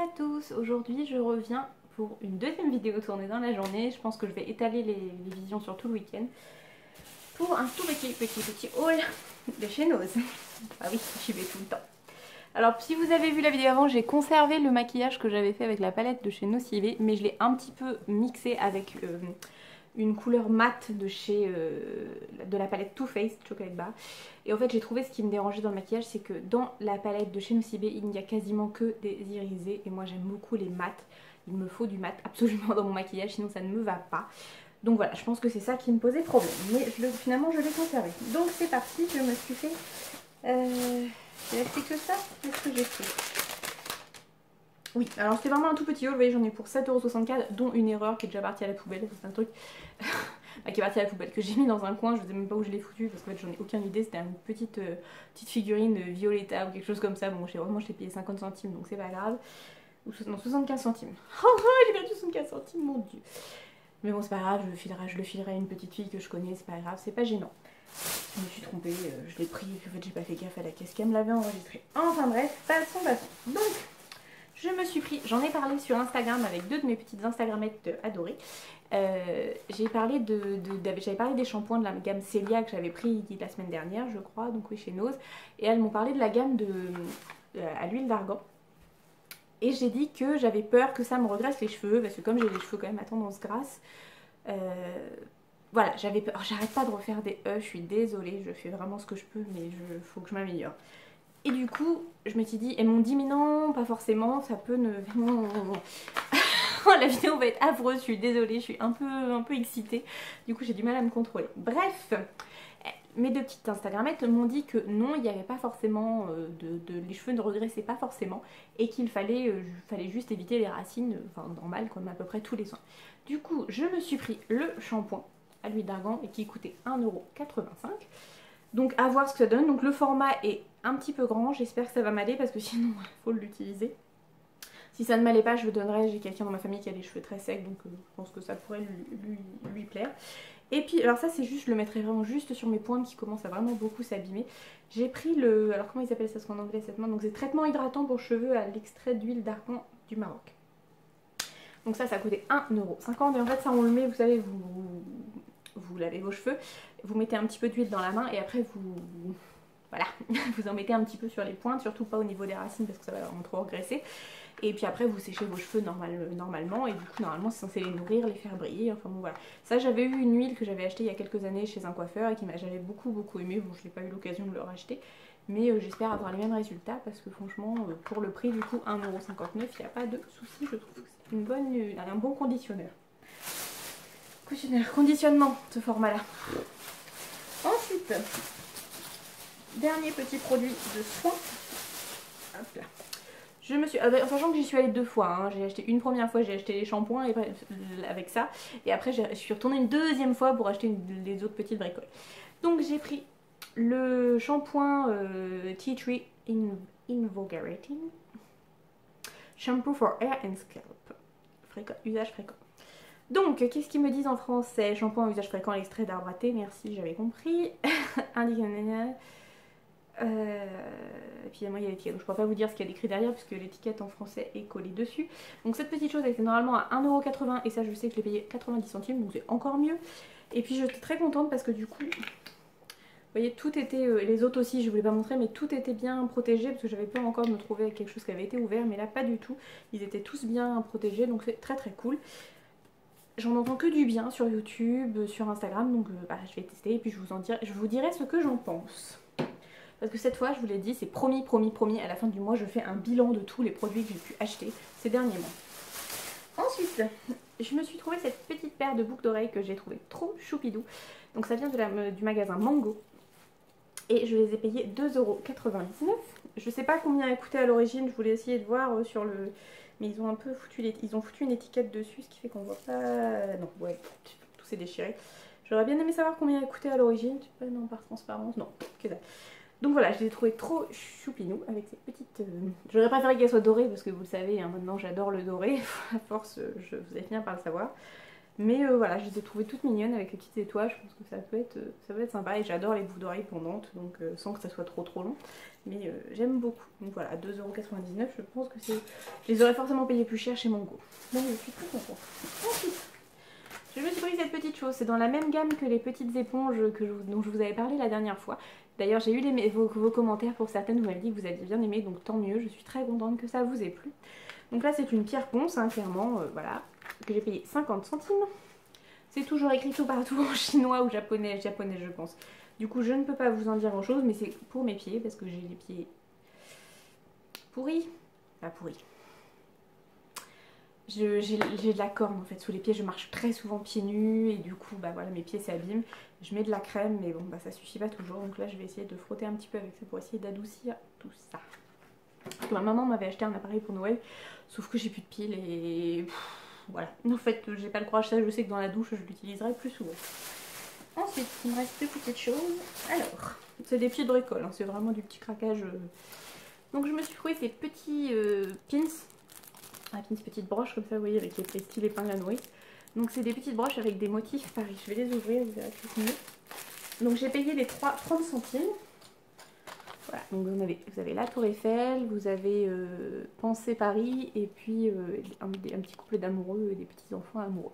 à tous, aujourd'hui je reviens pour une deuxième vidéo tournée dans la journée. Je pense que je vais étaler les visions sur tout le week-end pour un tout petit haul de chez Nose. Ah oui, j'y vais tout le temps. Alors si vous avez vu la vidéo avant, j'ai conservé le maquillage que j'avais fait avec la palette de chez Nocivé, mais je l'ai un petit peu mixé avec une couleur mate de chez de la palette Too Faced Chocolate Bar. Et en fait j'ai trouvé ce qui me dérangeait dans le maquillage, c'est que dans la palette de chez Nocivé il n'y a quasiment que des irisés et moi j'aime beaucoup les mates. Il me faut du mat absolument dans mon maquillage, sinon ça ne me va pas. Donc voilà, je pense que c'est ça qui me posait problème, mais finalement je l'ai conservé. Donc c'est parti, je me suis fait... j'ai acheté que ça. Qu'est-ce que j'ai fait? Oui, alors c'était vraiment un tout petit haul, vous voyez j'en ai pour 7,64€, dont une erreur qui est déjà partie à la poubelle, c'est un truc qui est parti à la poubelle, que j'ai mis dans un coin, je ne sais même pas où je l'ai foutu, parce qu'en fait j'en ai aucune idée, c'était une petite figurine Violetta ou quelque chose comme ça, bon je l'ai payé 50 centimes donc c'est pas grave, ou non 75 centimes, oh j'ai perdu 75 centimes, mon dieu, mais bon c'est pas grave, je le filerai à une petite fille que je connais, c'est pas grave, c'est pas gênant. Je me suis trompée, je l'ai pris, en fait j'ai pas fait gaffe à la caisse qu'elle me l'avait enregistrée. Enfin bref, passons. Donc, je me suis pris, j'en ai parlé sur Instagram avec deux de mes petites Instagrammettes adorées. J'avais parlé des shampoings de la gamme Celia que j'avais pris la semaine dernière, je crois, donc oui chez Nose. Et elles m'ont parlé de la gamme à l'huile d'argan. Et j'ai dit que j'avais peur que ça me regresse les cheveux, parce que comme j'ai les cheveux quand même à tendance grasse, voilà, j'avais peur. J'arrête pas de refaire des je suis désolée, je fais vraiment ce que je peux, mais il faut que je m'améliore. Et du coup, je me suis dit, elles m'ont dit, mais non, pas forcément, ça peut ne... La vidéo va être affreuse, je suis désolée, je suis un peu excitée. Du coup, j'ai du mal à me contrôler. Bref, mes deux petites Instagrammettes m'ont dit que non, il n'y avait pas forcément, les cheveux ne regressaient pas forcément, et qu'il fallait juste éviter les racines, enfin normal, comme à peu près tous les soins. Du coup, je me suis pris le shampoing à l'huile d'argan et qui coûtait 1,85€. Donc à voir ce que ça donne. Donc le format est un petit peu grand, j'espère que ça va m'aller parce que sinon il faut l'utiliser. Si ça ne m'allait pas, je le donnerai, j'ai quelqu'un dans ma famille qui a les cheveux très secs, donc je pense que ça pourrait lui plaire. Et puis alors ça c'est juste, je le mettrai vraiment juste sur mes pointes qui commencent à vraiment beaucoup s'abîmer. J'ai pris le, alors comment ils appellent ça en anglais cette main, donc c'est traitement hydratant pour cheveux à l'extrait d'huile d'argan du Maroc. Donc ça coûtait 1,50€ et en fait ça on le met, vous savez, vous lavez vos cheveux, vous mettez un petit peu d'huile dans la main et après voilà, vous en mettez un petit peu sur les pointes, surtout pas au niveau des racines parce que ça va vraiment trop regresser. Et puis après vous séchez vos cheveux normalement et du coup normalement c'est censé les nourrir, les faire briller, enfin bon voilà. Ça j'avais eu une huile que j'avais achetée il y a quelques années chez un coiffeur et que j'avais beaucoup aimé, bon je n'ai pas eu l'occasion de le racheter. Mais j'espère avoir les mêmes résultats parce que franchement pour le prix du coup 1,59€, il n'y a pas de souci, je trouve que c'est un bon conditionneur. Conditionnement, ce format-là. Ensuite, dernier petit produit de soin. Hop là. Je me suis, en sachant que j'y suis allée deux fois, hein. J'ai acheté une première fois, j'ai acheté les shampoings et, avec ça. Et après, je suis retournée une deuxième fois pour acheter les autres petites bricoles. Donc j'ai pris le shampoing Tea Tree Invigorating Shampoo for Hair and Scalp. Usage fréquent. Donc, qu'est-ce qu'ils me disent en français? Shampoing à usage fréquent à l'extrait d'arbre à thé, merci, j'avais compris. Et puis moi il y a l'étiquette, donc je ne pourrais pas vous dire ce qu'il y a écrit derrière puisque l'étiquette en français est collée dessus. Donc cette petite chose elle était normalement à 1,80€ et ça je sais que je l'ai payé 90 centimes, donc c'est encore mieux. Et puis j'étais très contente parce que du coup, vous voyez, tout était, les autres aussi je ne voulais pas montrer, mais tout était bien protégé parce que j'avais peur encore de me trouver avec quelque chose qui avait été ouvert, mais là pas du tout. Ils étaient tous bien protégés, donc c'est très cool. J'en entends que du bien sur YouTube, sur Instagram, donc je vais tester et puis je vous dirai ce que j'en pense. Parce que cette fois, je vous l'ai dit, c'est promis, à la fin du mois, je fais un bilan de tous les produits que j'ai pu acheter ces derniers mois. Ensuite, je me suis trouvé cette petite paire de boucles d'oreilles que j'ai trouvé trop choupidou. Donc ça vient du magasin Mango. Et je les ai payées 2,99€. Je sais pas combien elles coûtaient à l'origine, je voulais essayer de voir sur le... Mais ils ont un peu foutu, une étiquette dessus, ce qui fait qu'on voit pas... Non, ouais, tout s'est déchiré. J'aurais bien aimé savoir combien elles coûtaient à l'origine. Non, par transparence, non, que dalle. Donc voilà, je les ai trouvées trop choupinou avec ces petites... J'aurais préféré qu'elles soient dorées parce que vous le savez, hein, maintenant j'adore le doré. À force, vous allez finir par le savoir. Mais voilà, je les ai trouvées toutes mignonnes avec les petites étoiles. Je pense que ça peut être sympa. Et j'adore les boucles d'oreilles pendantes, donc sans que ça soit trop long. Mais j'aime beaucoup. Donc voilà, 2,99 €, je pense que c'est... Je les aurais forcément payé plus cher chez Mango. Donc je suis très contente. Ensuite, je me suis pris cette petite chose. C'est dans la même gamme que les petites éponges dont je vous avais parlé la dernière fois. D'ailleurs, j'ai eu vos commentaires pour certaines. Vous m'avez dit que vous aviez bien aimé, donc tant mieux. Je suis très contente que ça vous ait plu. Donc là, c'est une pierre ponce, hein, clairement, voilà, que j'ai payé 50 centimes. C'est toujours écrit tout partout en chinois ou japonais, je pense. Du coup, je ne peux pas vous en dire grand chose, mais c'est pour mes pieds, parce que j'ai les pieds pourris. Pas pourris. J'ai de la corne en fait sous les pieds, je marche très souvent pieds nus et du coup bah voilà mes pieds s'abîment. Je mets de la crème mais bon bah ça suffit pas toujours, donc là je vais essayer de frotter un petit peu avec ça pour essayer d'adoucir tout ça. Parce que ma maman m'avait acheté un appareil pour Noël, sauf que j'ai plus de piles et voilà. En fait j'ai pas le courage, ça je sais que dans la douche je l'utiliserai plus souvent. Ensuite il me reste deux petites choses. Alors c'est des pieds de bricole, hein, c'est vraiment du petit craquage. Donc je me suis trouvé ces petits pins. Avec une petite broche comme ça, vous voyez, avec les style épingle à nourrice. Donc c'est des petites broches avec des motifs pareil. Je vais les ouvrir, vous verrez que c'est mieux. Donc j'ai payé les 30 centimes. Voilà, donc vous avez la Tour Eiffel, vous avez Pensée Paris et puis un petit couple d'amoureux et des petits enfants amoureux.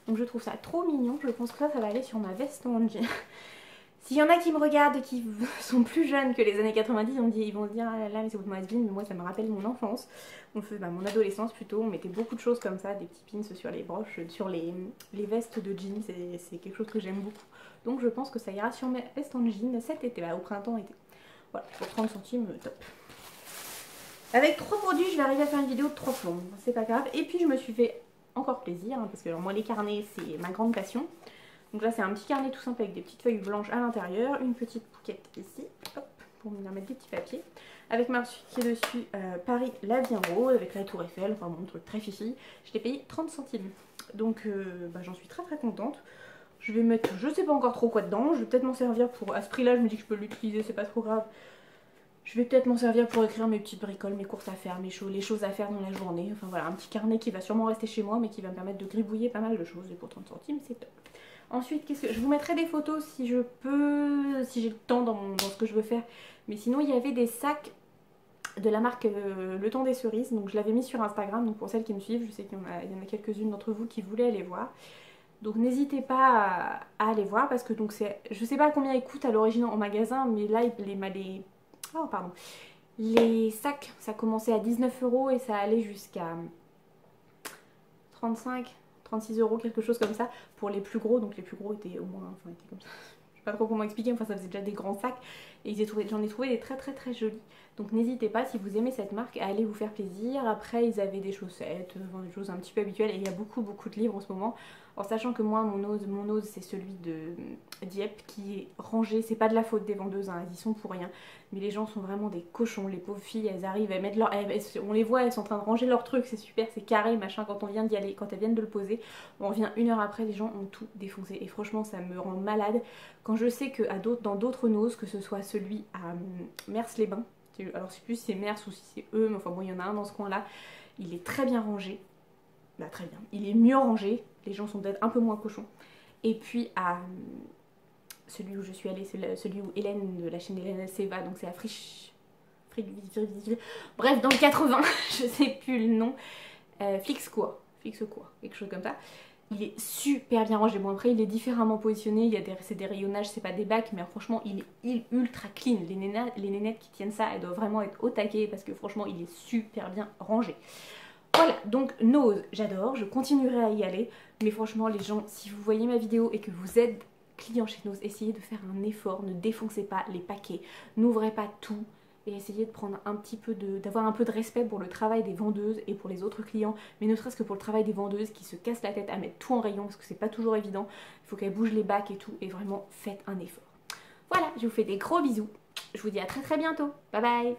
Donc je trouve ça trop mignon. Je pense que ça va aller sur ma veste en jean. S'il y en a qui me regardent, qui sont plus jeunes que les années 90, ils vont se dire ah là là mais c'est votre has-been, mais moi ça me rappelle mon enfance. On fait mon adolescence plutôt, on mettait beaucoup de choses comme ça, des petits pins sur les broches, sur les vestes de jeans, c'est quelque chose que j'aime beaucoup. Donc je pense que ça ira sur mes vestes en jean cet été, au printemps-été. Voilà, pour 30 centimes, top. Avec 3 produits, je vais arriver à faire une vidéo de 3 plombs, c'est pas grave. Et puis je me suis fait encore plaisir, hein, parce que alors, moi les carnets c'est ma grande passion. Donc là c'est un petit carnet tout simple avec des petites feuilles blanches à l'intérieur, une petite pouquette ici, hop, pour venir mettre des petits papiers. Avec marqué dessus Paris la vie en rose avec la Tour Eiffel, enfin bon truc très fifi. Je l'ai payé 30 centimes. Donc j'en suis très contente. Je vais mettre je sais pas encore trop quoi dedans, je vais peut-être m'en servir pour... À ce prix là je me dis que je peux l'utiliser, c'est pas trop grave. Je vais peut-être m'en servir pour écrire mes petites bricoles, mes courses à faire, les choses à faire dans la journée. Enfin voilà, un petit carnet qui va sûrement rester chez moi mais qui va me permettre de gribouiller pas mal de choses. Et pour 30 centimes c'est top. Ensuite, je vous mettrai des photos si je peux, si j'ai le temps dans ce que je veux faire. Mais sinon, il y avait des sacs de la marque Le Temps des Cerises. Donc je l'avais mis sur Instagram. Donc pour celles qui me suivent, je sais qu'il y en a quelques-unes d'entre vous qui voulaient aller voir. Donc n'hésitez pas à aller voir parce que donc je sais pas combien ils coûtent à l'origine en magasin, mais là les sacs, ça commençait à 19 € et ça allait jusqu'à 35, 36 €, quelque chose comme ça, pour les plus gros. Donc les plus gros étaient au moins, enfin étaient comme ça. Je sais pas trop comment expliquer, enfin ça faisait déjà des grands sacs. Et j'en ai trouvé des très jolis. Donc n'hésitez pas, si vous aimez cette marque, à aller vous faire plaisir. Après ils avaient des chaussettes, des choses un petit peu habituelles. Et il y a beaucoup de livres en ce moment. En sachant que moi mon ose c'est celui de Dieppe qui est rangé. C'est pas de la faute des vendeuses, hein, elles y sont pour rien. Mais les gens sont vraiment des cochons, les pauvres filles, elles arrivent, elles mettent on les voit, elles sont en train de ranger leur truc, c'est super, c'est carré, machin, quand on vient d'y aller, quand elles viennent de le poser, on revient 1 heure après, les gens ont tout défoncé. Et franchement ça me rend malade quand je sais que dans d'autres noses, que ce soit celui à Mers-les-Bains, alors je sais plus si c'est Mers ou si c'est eux, mais enfin bon il y en a un dans ce coin là, il est très bien rangé. Bah très bien, il est mieux rangé, les gens sont peut-être un peu moins cochons. Et puis à celui où je suis allée, c'est celui où Hélène de la chaîne Hélène Seva, donc c'est à bref dans le 80, je sais plus le nom, Flix quoi, quelque chose comme ça. Il est super bien rangé. Bon après il est différemment positionné, c'est des rayonnages, c'est pas des bacs, mais franchement il est ultra clean. Les nénettes qui tiennent ça, elles doivent vraiment être au taquet parce que franchement il est super bien rangé. Voilà, donc Nose, j'adore, je continuerai à y aller. Mais franchement les gens, si vous voyez ma vidéo et que vous êtes client chez Nose, essayez de faire un effort, ne défoncez pas les paquets, n'ouvrez pas tout. Et essayez de prendre un petit peu d'avoir un peu de respect pour le travail des vendeuses et pour les autres clients, mais ne serait-ce que pour le travail des vendeuses qui se cassent la tête à mettre tout en rayon parce que c'est pas toujours évident. Il faut qu'elles bougent les bacs et tout, et vraiment faites un effort. Voilà, je vous fais des gros bisous. Je vous dis à très bientôt. Bye bye.